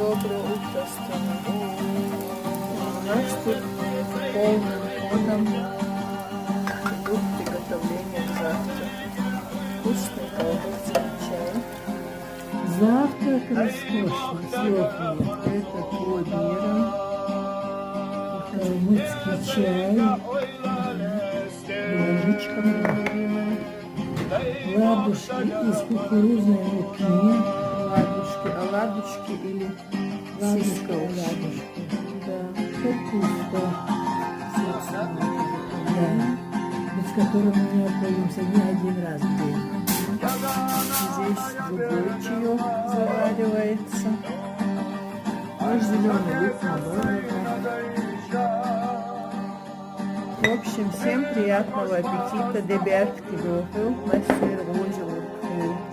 доброе утро, страна. У нас тут полным ходом идут приготовления к завтраку. Вкусный колбасный чай. Завтрак роскошный, теплый. Это пломбир, калмыцкий чай, ложечка моя любимая, ладушки из кукурузной муки. Оладушки или Ладушки, сиська. ладушки. Да, капуста, да, с которым мы обходимся не один раз в день. Здесь другой чаек заваривается. Наш зеленый лук на В общем, всем приятного аппетита. Der Berg, die Würfel, was für Rosenrücken.